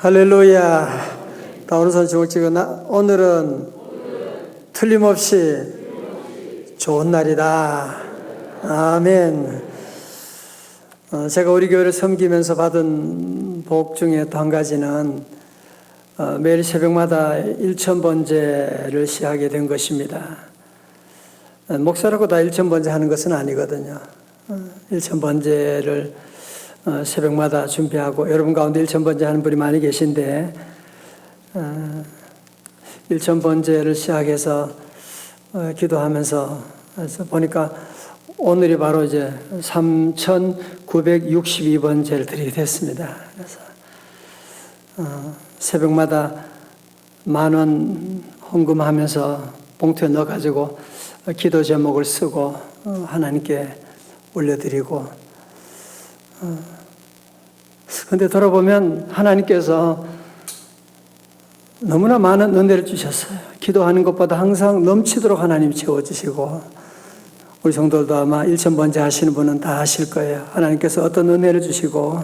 할렐루야. 다운선 지옥지구나. 오늘은 틀림없이 좋은 날이다. 아멘. 제가 우리 교회를 섬기면서 받은 복 중에 또 한 가지는 매일 새벽마다 1000번제를 시작하게 된 것입니다. 목사라고 다 1000번제 하는 것은 아니거든요. 1000번제를 새벽마다 준비하고, 여러분 가운데 1000번제 하는 분이 많이 계신데 1000번제를 시작해서 기도하면서 보니까 오늘이 바로 이제 3962번제를 드리게 됐습니다. 그래서 새벽마다 10,000원 헌금하면서 봉투에 넣어가지고 기도 제목을 쓰고 하나님께 올려드리고, 그런데 돌아보면 하나님께서 너무나 많은 은혜를 주셨어요. 기도하는 것보다 항상 넘치도록 하나님 채워주시고, 우리 성도들도 아마 1000번째 하시는 분은 다 아실 거예요. 하나님께서 어떤 은혜를 주시고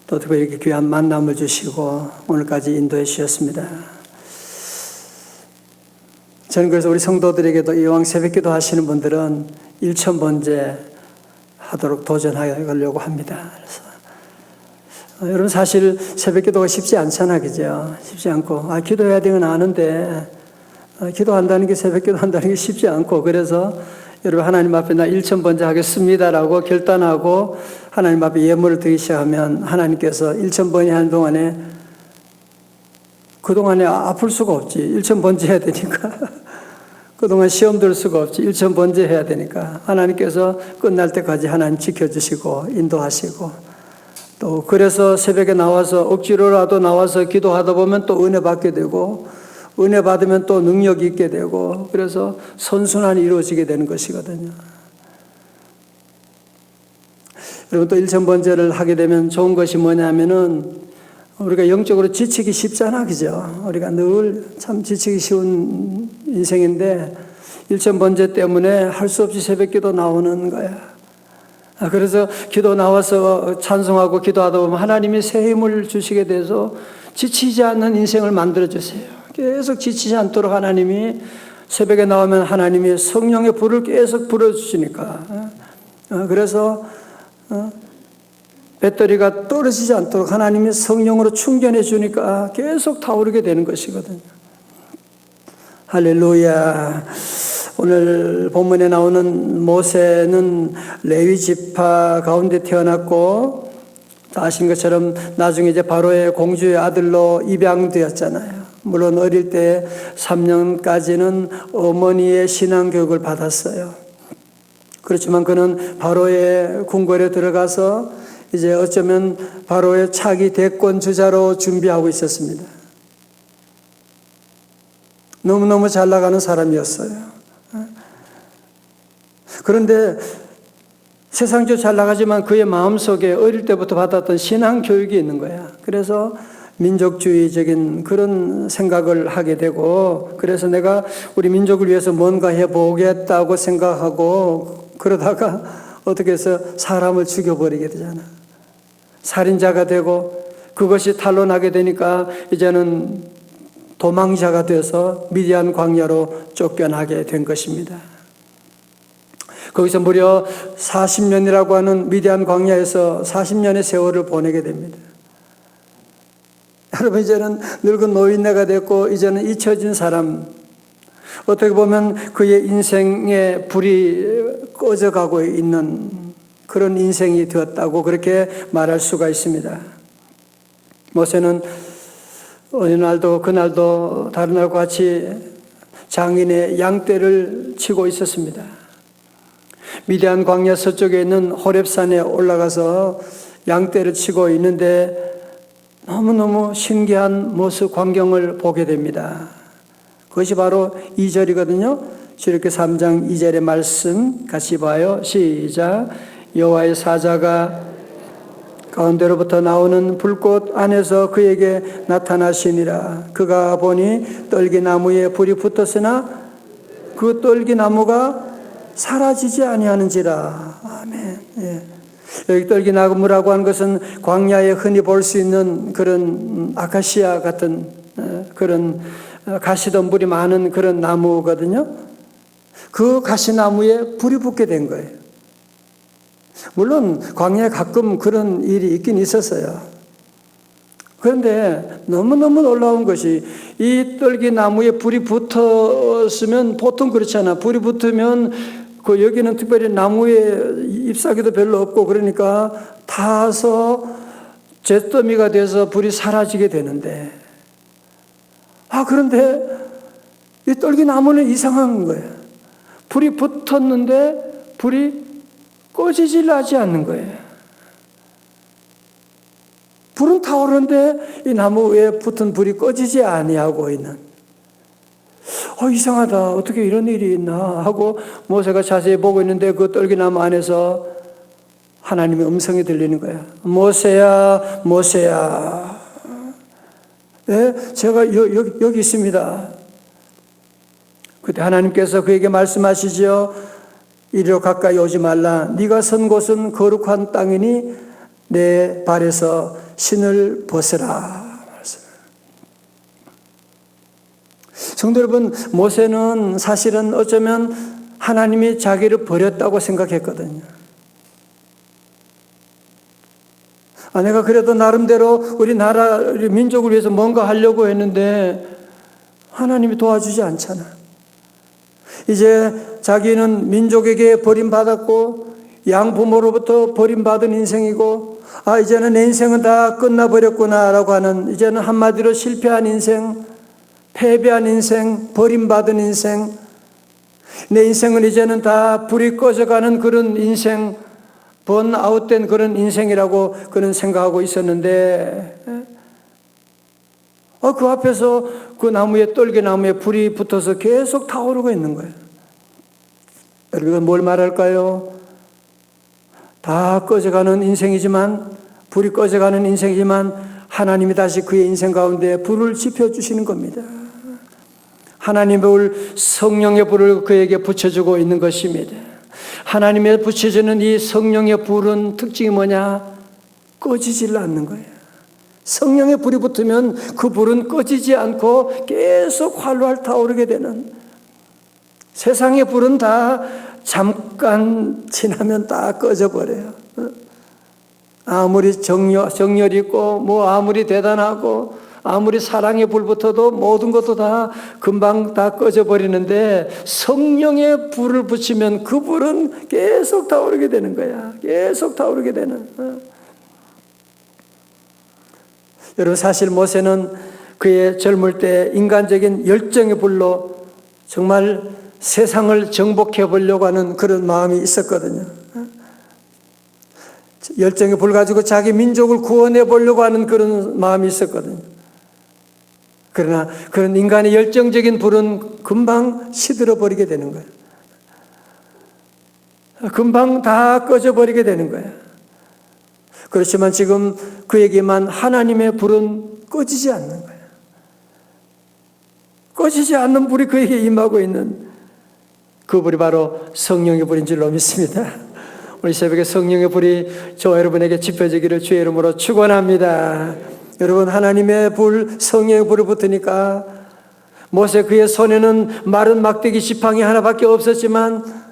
또 특별히 이렇게 귀한 만남을 주시고 오늘까지 인도해 주셨습니다. 저는 그래서 우리 성도들에게도 이왕 새벽기도 하시는 분들은 1000번째 하도록 도전하려고 합니다. 그래서 여러분, 사실 새벽기도가 쉽지 않잖아, 그죠? 쉽지 않고, 기도해야 되는 건 아는데 기도한다는 게, 새벽기도 한다는 게 쉽지 않고, 그래서 여러분 하나님 앞에 나 1000번째 하겠습니다라고 결단하고 하나님 앞에 예물을 드리기 시작하면 하나님께서 1000번이 하는 동안에, 그동안에 아플 수가 없지. 1000번째 해야 되니까. 그동안 시험 들 수가 없지. 1000번째 해야 되니까 하나님께서 끝날 때까지 하나님 지켜주시고 인도하시고, 또 그래서 새벽에 나와서 억지로라도 나와서 기도하다 보면 또 은혜 받게 되고, 은혜 받으면 또 능력이 있게 되고, 그래서 선순환이 이루어지게 되는 것이거든요. 여러분, 또 1000번째를 하게 되면 좋은 것이 뭐냐면은 우리가 영적으로 지치기 쉽잖아, 그죠? 우리가 늘 참 지치기 쉬운 인생인데 1000번째 때문에 할 수 없이 새벽기도 나오는 거야. 그래서 기도 나와서 찬송하고 기도하다 보면 하나님이 새 힘을 주시게 돼서 지치지 않는 인생을 만들어주세요. 계속 지치지 않도록 하나님이, 새벽에 나오면 하나님이 성령의 불을 계속 불어주시니까, 그래서 배터리가 떨어지지 않도록 하나님이 성령으로 충전해 주니까 계속 타오르게 되는 것이거든요. 할렐루야. 오늘 본문에 나오는 모세는 레위 지파 가운데 태어났고, 다 아신 것처럼 나중에 이제 바로의 공주의 아들로 입양되었잖아요. 물론 어릴 때 3년까지는 어머니의 신앙 교육을 받았어요. 그렇지만 그는 바로의 궁궐에 들어가서 이제 어쩌면 바로의 차기 대권 주자로 준비하고 있었습니다. 너무너무 잘 나가는 사람이었어요. 그런데 세상적으로 잘 나가지만 그의 마음속에 어릴 때부터 받았던 신앙 교육이 있는 거야. 그래서 민족주의적인 그런 생각을 하게 되고, 그래서 내가 우리 민족을 위해서 뭔가 해보겠다고 생각하고, 그러다가 어떻게 해서 사람을 죽여버리게 되잖아. 살인자가 되고, 그것이 탄로나게 되니까 이제는 도망자가 되어서 미디안 광야로 쫓겨나게 된 것입니다. 거기서 무려 40년이라고 하는 미디안 광야에서 40년의 세월을 보내게 됩니다. 여러분, 이제는 늙은 노인네가 됐고 이제는 잊혀진 사람, 어떻게 보면 그의 인생의 불이 꺼져가고 있는 그런 인생이 되었다고 그렇게 말할 수가 있습니다. 모세는 어느 날도 그날도 다른 날과 같이 장인의 양떼를 치고 있었습니다. 미디안 광야 서쪽에 있는 호렙산에 올라가서 양떼를 치고 있는데 너무너무 신기한 모습, 광경을 보게 됩니다. 그것이 바로 2절이거든요. 출애굽기 3장 2절의 말씀 같이 봐요. 시작. 여호와의 사자가 가운데로부터 나오는 불꽃 안에서 그에게 나타나시니라. 그가 보니 떨기나무에 불이 붙었으나 그 떨기나무가 사라지지 아니하는지라. 아멘. 예. 여기 떨기나무라고 하는 것은 광야에 흔히 볼 수 있는 그런 아카시아 같은 그런 가시덤불이 많은 그런 나무거든요. 그 가시나무에 불이 붙게 된 거예요. 물론 광야에 가끔 그런 일이 있긴 있었어요. 그런데 너무너무 놀라운 것이 이 떨기나무에 불이 붙었으면 보통 그렇잖아. 불이 붙으면 그 여기는 특별히 나무에 잎사귀도 별로 없고 그러니까 타서 잿더미가 돼서 불이 사라지게 되는데 그런데 이 떨기나무는 이상한 거예요. 불이 붙었는데 불이 꺼지질 하지 않는 거예요. 불은 타오르는데 이 나무 위에 붙은 불이 꺼지지 아니하고 있는. 이상하다. 어떻게 이런 일이 있나 하고 모세가 자세히 보고 있는데 그 떨기나무 안에서 하나님의 음성이 들리는 거야. 모세야, 모세야. 네, 제가 여기 있습니다. 그때 하나님께서 그에게 말씀하시죠. 이리로 가까이 오지 말라. 네가 선 곳은 거룩한 땅이니 내 발에서 신을 벗으라. 성도 여러분, 모세는 사실은 어쩌면 하나님이 자기를 버렸다고 생각했거든요. 내가 그래도 나름대로 우리 나라, 우리 민족을 위해서 뭔가 하려고 했는데 하나님이 도와주지 않잖아. 이제 자기는 민족에게 버림받았고 양부모로부터 버림받은 인생이고 이제는 내 인생은 다 끝나버렸구나라고 하는, 이제는 한마디로 실패한 인생, 패배한 인생, 버림받은 인생, 내 인생은 이제는 다 불이 꺼져가는 그런 인생, 번아웃된 그런 인생이라고 그런 생각하고 있었는데 그 앞에서 그 나무에, 떨기나무에 불이 붙어서 계속 타오르고 있는 거예요. 여러분, 뭘 말할까요? 다 꺼져가는 인생이지만, 불이 꺼져가는 인생이지만 하나님이 다시 그의 인생 가운데 불을 지펴주시는 겁니다. 하나님의 불, 성령의 불을 그에게 붙여주고 있는 것입니다. 하나님의 붙여주는 이 성령의 불은 특징이 뭐냐? 꺼지질 않는 거예요. 성령의 불이 붙으면 그 불은 꺼지지 않고 계속 활활 타오르게 되는, 세상의 불은 다 잠깐 지나면 다 꺼져버려요. 아무리 정열이 있고 아무리 대단하고 아무리 사랑의 불 붙어도 모든 것도 다 금방 다 꺼져버리는데 성령의 불을 붙이면 그 불은 계속 타오르게 되는 거야. 계속 타오르게 되는. 여러분, 사실 모세는 그의 젊을 때 인간적인 열정의 불로 정말 세상을 정복해 보려고 하는 그런 마음이 있었거든요. 열정의 불 가지고 자기 민족을 구원해 보려고 하는 그런 마음이 있었거든요. 그러나 그런 인간의 열정적인 불은 금방 시들어 버리게 되는 거예요. 금방 다 꺼져 버리게 되는 거예요. 그렇지만 지금 그에게만 하나님의 불은 꺼지지 않는 거예요. 꺼지지 않는 불이 그에게 임하고 있는 그 불이 바로 성령의 불인 줄로 믿습니다. 우리 새벽에 성령의 불이 저와 여러분에게 지펴지기를 주의 이름으로 축원합니다. 여러분, 하나님의 불, 성령의 불을 붙으니까 모세 그의 손에는 마른 막대기 지팡이 하나밖에 없었지만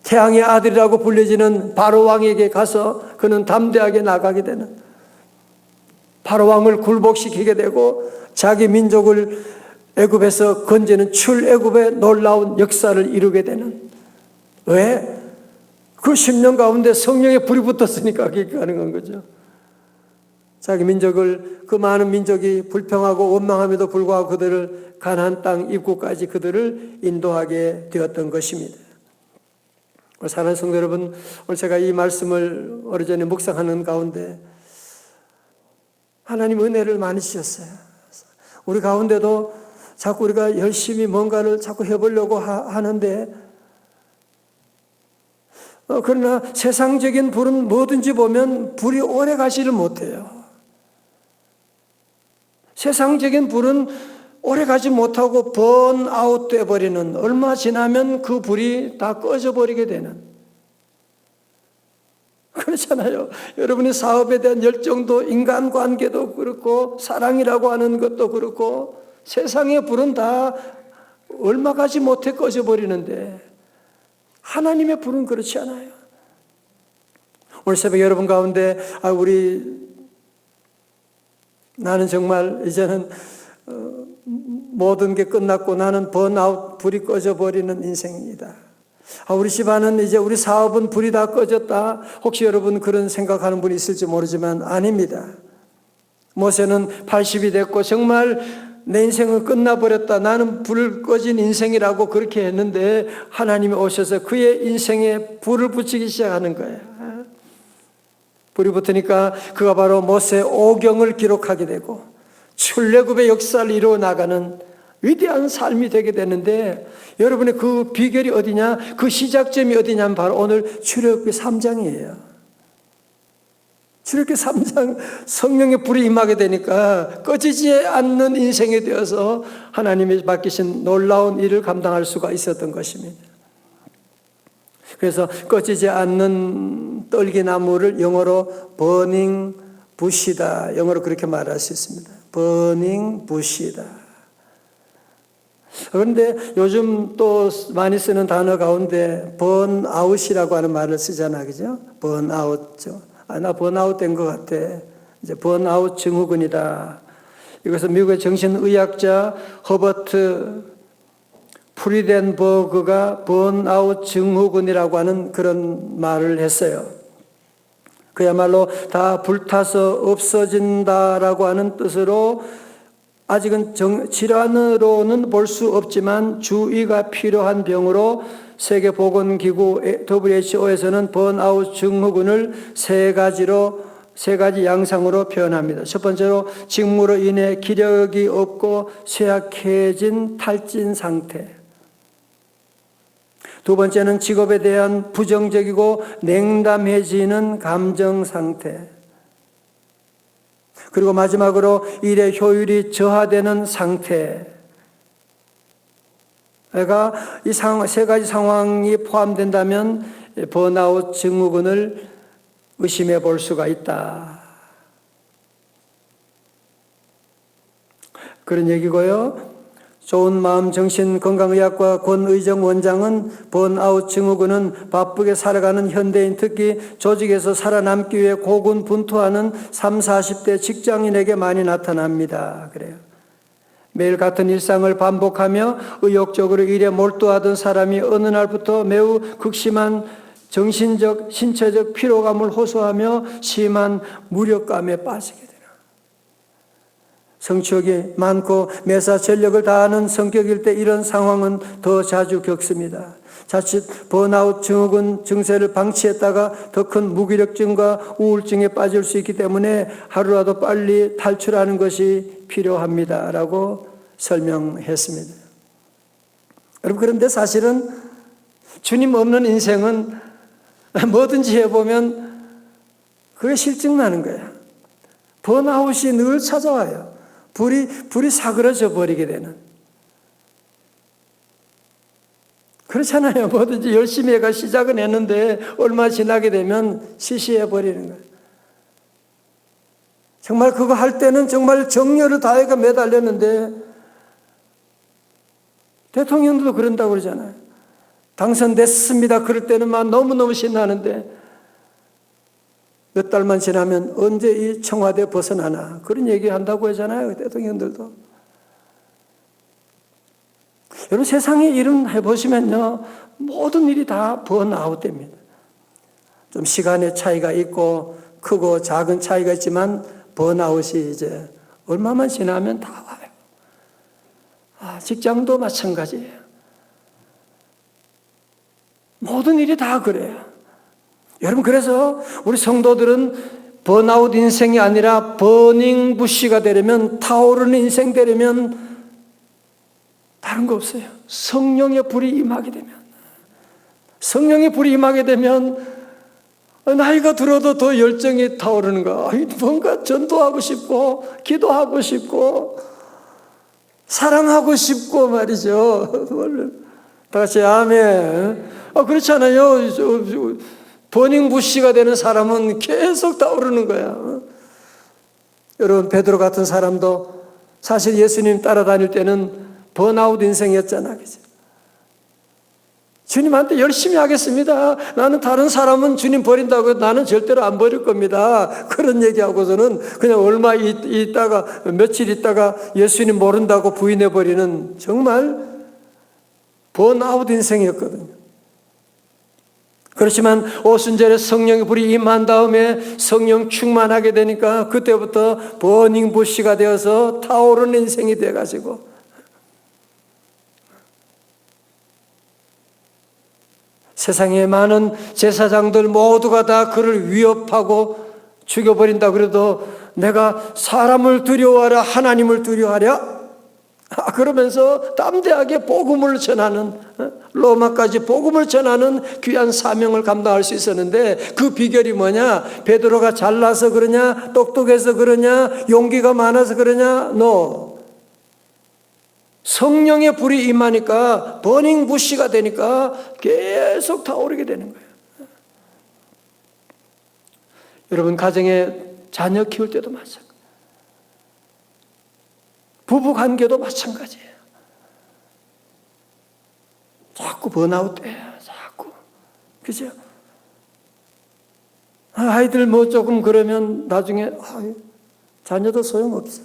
태양의 아들이라고 불려지는 바로 왕에게 가서 그는 담대하게 나가게 되는, 바로 왕을 굴복시키게 되고 자기 민족을 애굽에서 건지는 출애굽의 놀라운 역사를 이루게 되는. 왜? 그 10년 가운데 성령의 불이 붙었으니까 그게 가능한 거죠. 자기 민족을, 그 많은 민족이 불평하고 원망함에도 불구하고 그들을 가나안 땅 입구까지 그들을 인도하게 되었던 것입니다. 사랑하는 성도 여러분, 오늘 제가 이 말씀을 오래전에 묵상하는 가운데 하나님 은혜를 많이 주셨어요. 우리 가운데도 자꾸 우리가 열심히 뭔가를 자꾸 해보려고 하는데 그러나 세상적인 불은 뭐든지 보면 불이 오래 가지를 못해요. 세상적인 불은 오래 가지 못하고 번아웃 돼버리는, 얼마 지나면 그 불이 다 꺼져버리게 되는. 그렇잖아요. 여러분의 사업에 대한 열정도, 인간관계도 그렇고 사랑이라고 하는 것도 그렇고 세상의 불은 다 얼마 가지 못해 꺼져버리는데 하나님의 불은 그렇지 않아요. 오늘 새벽 여러분 가운데 나는 정말 이제는 모든 게 끝났고 나는 번아웃, 불이 꺼져버리는 인생입니다. 우리 집안은 이제 우리 사업은 불이 다 꺼졌다. 혹시 여러분 그런 생각하는 분이 있을지 모르지만 아닙니다. 모세는 80이 됐고 정말 내 인생은 끝나버렸다. 나는 불 꺼진 인생이라고 그렇게 했는데 하나님이 오셔서 그의 인생에 불을 붙이기 시작하는 거예요. 불이 붙으니까 그가 바로 모세 오경을 기록하게 되고 출애굽의 역사를 이루어 나가는 위대한 삶이 되게 되는데 여러분의 그 비결이 어디냐? 그 시작점이 어디냐면 바로 오늘 출애굽기 3장이에요. 출애굽기 3장 성령의 불이 임하게 되니까 꺼지지 않는 인생이 되어서 하나님이 맡기신 놀라운 일을 감당할 수가 있었던 것입니다. 그래서 꺼지지 않는 떨기나무를 영어로 burning bush이다. 영어로 그렇게 말할 수 있습니다. burning bush이다. 그런데 요즘 또 많이 쓰는 단어 가운데 번아웃이라고 하는 말을 쓰잖아, 그죠? 번아웃죠. 나 번아웃 된 것 같아. 이제 번아웃 증후군이다. 이것은 미국의 정신의학자 허버트 프리덴버그가 번아웃 증후군이라고 하는 그런 말을 했어요. 그야말로 다 불타서 없어진다라고 하는 뜻으로 아직은 질환으로는 볼 수 없지만 주의가 필요한 병으로 세계보건기구 WHO에서는 번아웃 증후군을 세 가지 양상으로 표현합니다. 첫 번째로 직무로 인해 기력이 없고 쇠약해진 탈진 상태. 두 번째는 직업에 대한 부정적이고 냉담해지는 감정 상태. 그리고 마지막으로 일의 효율이 저하되는 상태. 그러니까 이 세 가지 상황이 포함된다면 번아웃 증후군을 의심해 볼 수가 있다. 그런 얘기고요. 좋은마음 정신건강의학과 권의정 원장은 번아웃 증후군은 바쁘게 살아가는 현대인, 특히 조직에서 살아남기 위해 고군분투하는 30, 40대 직장인에게 많이 나타납니다. 그래요. 매일 같은 일상을 반복하며 의욕적으로 일에 몰두하던 사람이 어느 날부터 매우 극심한 정신적, 신체적 피로감을 호소하며 심한 무력감에 빠지게 됩니다. 성취욕이 많고 매사 전력을 다하는 성격일 때 이런 상황은 더 자주 겪습니다. 자칫 번아웃 증후군 증세를 방치했다가 더 큰 무기력증과 우울증에 빠질 수 있기 때문에 하루라도 빨리 탈출하는 것이 필요합니다. 라고 설명했습니다. 여러분, 그런데 사실은 주님 없는 인생은 뭐든지 해보면 그게 실증나는 거예요. 번아웃이 늘 찾아와요. 불이 사그러져 버리게 되는. 그렇잖아요. 뭐든지 열심히 해가 시작은 했는데 얼마 지나게 되면 시시해 버리는 거예요. 정말 그거 할 때는 정말 정열을 다해가 매달렸는데 대통령도 그런다고 그러잖아요. 당선됐습니다. 그럴 때는 막 너무너무 신나는데 몇 달만 지나면 언제 이 청와대 벗어나나 그런 얘기 한다고 하잖아요. 대통령들도. 여러분, 세상의 일은 해보시면요, 모든 일이 다 번아웃 됩니다. 좀 시간의 차이가 있고 크고 작은 차이가 있지만 번아웃이 이제 얼마만 지나면 다 와요. 직장도 마찬가지예요. 모든 일이 다 그래요. 여러분, 그래서 우리 성도들은 번아웃 인생이 아니라 버닝 부시가 되려면, 타오르는 인생 되려면 다른 거 없어요. 성령의 불이 임하게 되면, 성령의 불이 임하게 되면 나이가 들어도 더 열정이 타오르는 거. 뭔가 전도하고 싶고 기도하고 싶고 사랑하고 싶고 말이죠. 다 같이 아멘. 그렇잖아요. 버닝부시가 되는 사람은 계속 타오르는 거야. 여러분, 베드로 같은 사람도 사실 예수님 따라다닐 때는 번아웃 인생이었잖아. 그죠? 주님한테 열심히 하겠습니다. 나는 다른 사람은 주님 버린다고 해도 나는 절대로 안 버릴 겁니다. 그런 얘기하고서는 그냥 얼마 있다가, 며칠 있다가 예수님 모른다고 부인해버리는 정말 번아웃 인생이었거든요. 그렇지만 오순절에 성령의 불이 임한 다음에 성령 충만하게 되니까 그때부터 버닝부시가 되어서 타오르는 인생이 돼가지고 세상에 많은 제사장들 모두가 다 그를 위협하고 죽여버린다 그래도 내가 사람을 두려워하라 하나님을 두려워하랴? 그러면서 담대하게 복음을 전하는, 로마까지 복음을 전하는 귀한 사명을 감당할 수 있었는데 그 비결이 뭐냐? 베드로가 잘나서 그러냐? 똑똑해서 그러냐? 용기가 많아서 그러냐? 성령의 불이 임하니까 버닝부시가 되니까 계속 타오르게 되는 거예요. 여러분, 가정에 자녀 키울 때도 마찬가지예요. 부부관계도 마찬가지예요. 자꾸 번아웃돼요. 자꾸. 그죠? 아이들 뭐 조금 그러면 나중에 자녀도 소용없어.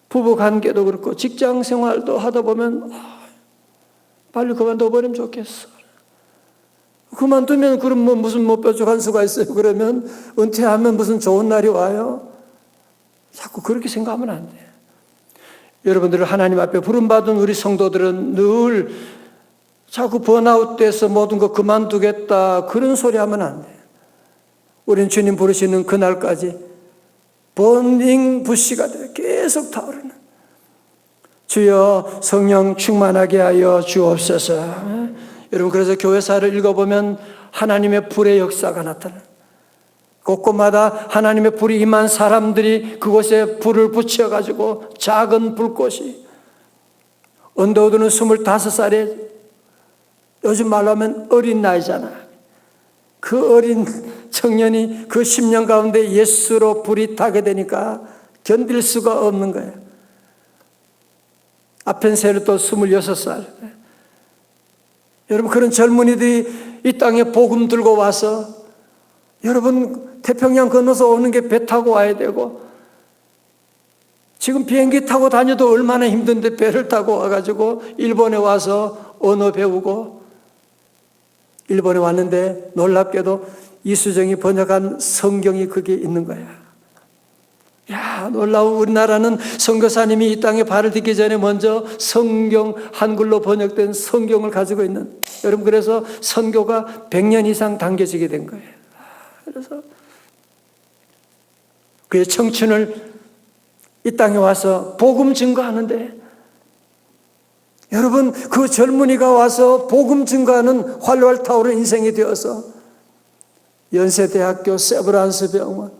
부부관계도 그렇고 직장생활도 하다 보면 빨리 그만둬버리면 좋겠어. 그만두면 그럼 뭐 무슨 뾰족한 수가 있어요. 그러면 은퇴하면 무슨 좋은 날이 와요. 자꾸 그렇게 생각하면 안 돼요. 여러분들 하나님 앞에 부름받은 우리 성도들은 늘 자꾸 번아웃돼서 모든 거 그만두겠다 그런 소리 하면 안 돼요. 우리는 주님 부르시는 그날까지 버닝부시가 돼요. 계속 타오르는. 주여 성령 충만하게 하여 주옵소서. 여러분, 그래서 교회사를 읽어보면 하나님의 불의 역사가 나타나요. 곳곳마다 하나님의 불이 임한 사람들이 그곳에 불을 붙여가지고 작은 불꽃이, 언더우드는 25살에 요즘 말로 하면 어린 나이잖아. 그 어린 청년이 그 10년 가운데 예수로 불이 타게 되니까 견딜 수가 없는 거예요. 아펜셀도 26살. 여러분, 그런 젊은이들이 이 땅에 복음 들고 와서, 여러분, 태평양 건너서 오는 게 배 타고 와야 되고, 지금 비행기 타고 다녀도 얼마나 힘든데 배를 타고 와가지고 일본에 와서 언어 배우고, 일본에 왔는데 놀랍게도 이수정이 번역한 성경이 거기에 있는 거야. 야, 놀라운. 우리나라는 선교사님이 이 땅에 발을 딛기 전에 먼저 성경, 한글로 번역된 성경을 가지고 있는, 여러분, 그래서 선교가 100년 이상 당겨지게 된 거예요. 그래서 그의 청춘을 이 땅에 와서 복음 증거하는데, 여러분, 그 젊은이가 와서 복음 증거하는 활활 타오르는 인생이 되어서 연세대학교, 세브란스 병원,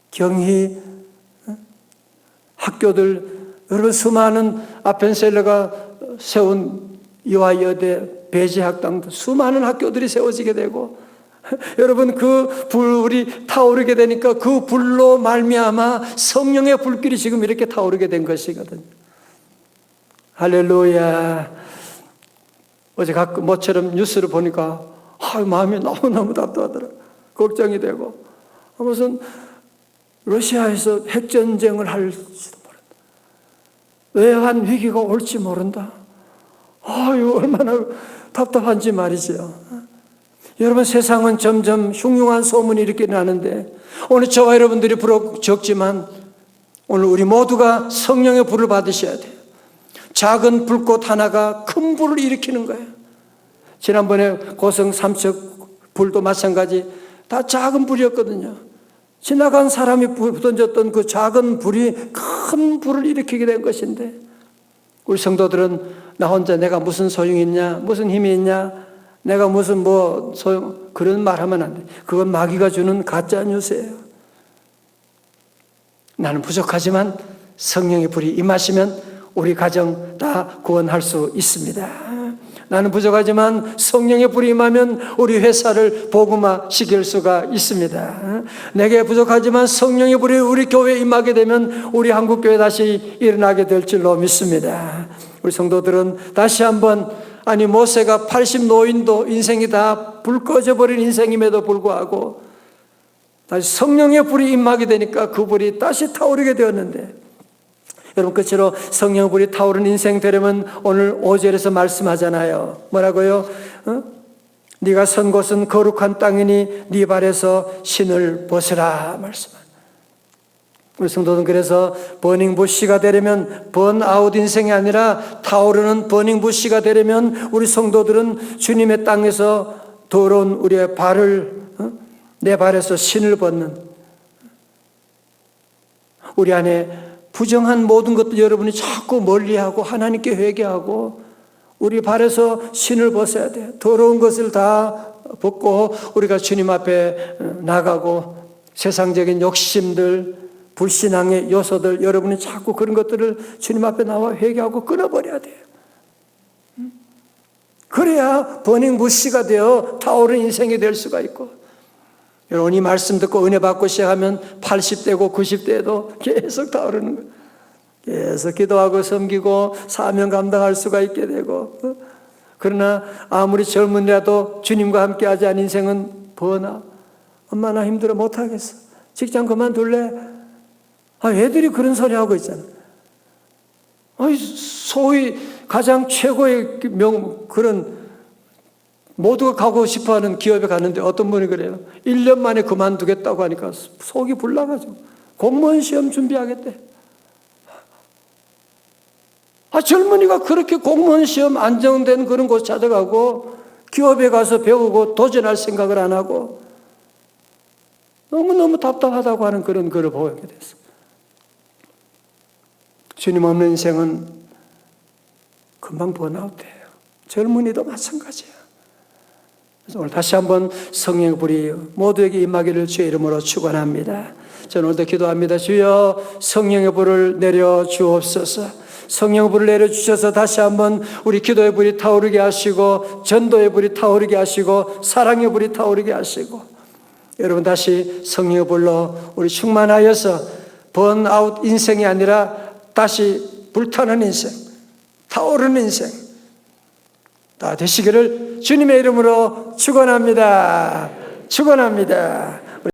경희 학교들, 여러분, 수많은 아펜셀러가 세운 이화여대, 배제학당도 수많은 학교들이 세워지게 되고, 여러분, 그 불이 타오르게 되니까 그 불로 말미암아 성령의 불길이 지금 이렇게 타오르게 된 것이거든요. 할렐루야. 어제 가끔 모처럼 뉴스를 보니까 마음이 너무너무 답답하더라. 걱정이 되고, 무슨 러시아에서 핵전쟁을 할지도 모른다. 외환 위기가 올지 모른다. 얼마나 답답한지 말이죠. 여러분, 세상은 점점 흉흉한 소문이 이렇게 나는데, 오늘 저와 여러분들이 비록 적지만 오늘 우리 모두가 성령의 불을 받으셔야 돼요. 작은 불꽃 하나가 큰 불을 일으키는 거예요. 지난번에 고성 삼척 불도 마찬가지, 다 작은 불이었거든요. 지나간 사람이 던졌던 그 작은 불이 큰 불을 일으키게 된 것인데, 우리 성도들은 나 혼자 내가 무슨 소용이 있냐, 무슨 힘이 있냐, 내가 무슨 소용, 그런 말 하면 안 돼. 그건 마귀가 주는 가짜 뉴스예요. 나는 부족하지만 성령의 불이 임하시면 우리 가정 다 구원할 수 있습니다. 나는 부족하지만 성령의 불이 임하면 우리 회사를 복음화시킬 수가 있습니다. 내게 부족하지만 성령의 불이 우리 교회에 임하게 되면 우리 한국교회 다시 일어나게 될 줄로 믿습니다. 우리 성도들은 다시 한번 모세가 80 노인도 인생이 다 불 꺼져버린 인생임에도 불구하고 다시 성령의 불이 임하게 되니까 그 불이 다시 타오르게 되었는데, 여러분 끝으로 성령의 불이 타오르는 인생 되려면 오늘 5절에서 말씀하잖아요. 뭐라고요? 네가 선 곳은 거룩한 땅이니 네 발에서 신을 벗으라 말씀합니다. 우리 성도는 그래서 버닝부시가 되려면, 번아웃 인생이 아니라 타오르는 버닝부시가 되려면 우리 성도들은 주님의 땅에서 더러운 우리의 발을, 내 발에서 신을 벗는, 우리 안에 부정한 모든 것들 여러분이 자꾸 멀리하고 하나님께 회개하고 우리 발에서 신을 벗어야 돼요. 더러운 것을 다 벗고 우리가 주님 앞에 나가고 세상적인 욕심들, 불신앙의 요소들, 여러분이 자꾸 그런 것들을 주님 앞에 나와 회개하고 끊어버려야 돼요. 그래야 버닝부시가 되어 타오르는 인생이 될 수가 있고, 여러분 이 말씀 듣고 은혜 받고 시작하면 80대고 90대에도 계속 타오르는 거예요. 계속 기도하고 섬기고 사명 감당할 수가 있게 되고, 그러나 아무리 젊은이라도 주님과 함께 하지 않은 인생은 번아. 엄마 나 힘들어 못하겠어. 직장 그만둘래? 애들이 그런 소리 하고 있잖아. 소위 가장 최고의 그런 모두가 가고 싶어하는 기업에 갔는데 어떤 분이 그래요. 1년 만에 그만두겠다고 하니까 속이 불나가지고 공무원 시험 준비하겠대. 젊은이가 그렇게 공무원 시험 안정된 그런 곳 찾아가고 기업에 가서 배우고 도전할 생각을 안 하고 너무너무 답답하다고 하는 그런 글을 보게 됐어. 주님 없는 인생은 금방 번아웃돼요. 젊은이도 마찬가지야. 그래서 오늘 다시 한번 성령의 불이 모두에게 임하기를 주의 이름으로 축원합니다. 저는 오늘도 기도합니다. 주여 성령의 불을 내려 주옵소서. 성령의 불을 내려주셔서 다시 한번 우리 기도의 불이 타오르게 하시고 전도의 불이 타오르게 하시고 사랑의 불이 타오르게 하시고, 여러분 다시 성령의 불로 우리 충만하여서 번아웃 인생이 아니라 다시 불타는 인생, 타오르는 인생 다 되시기를 주님의 이름으로 축원합니다. 축원합니다.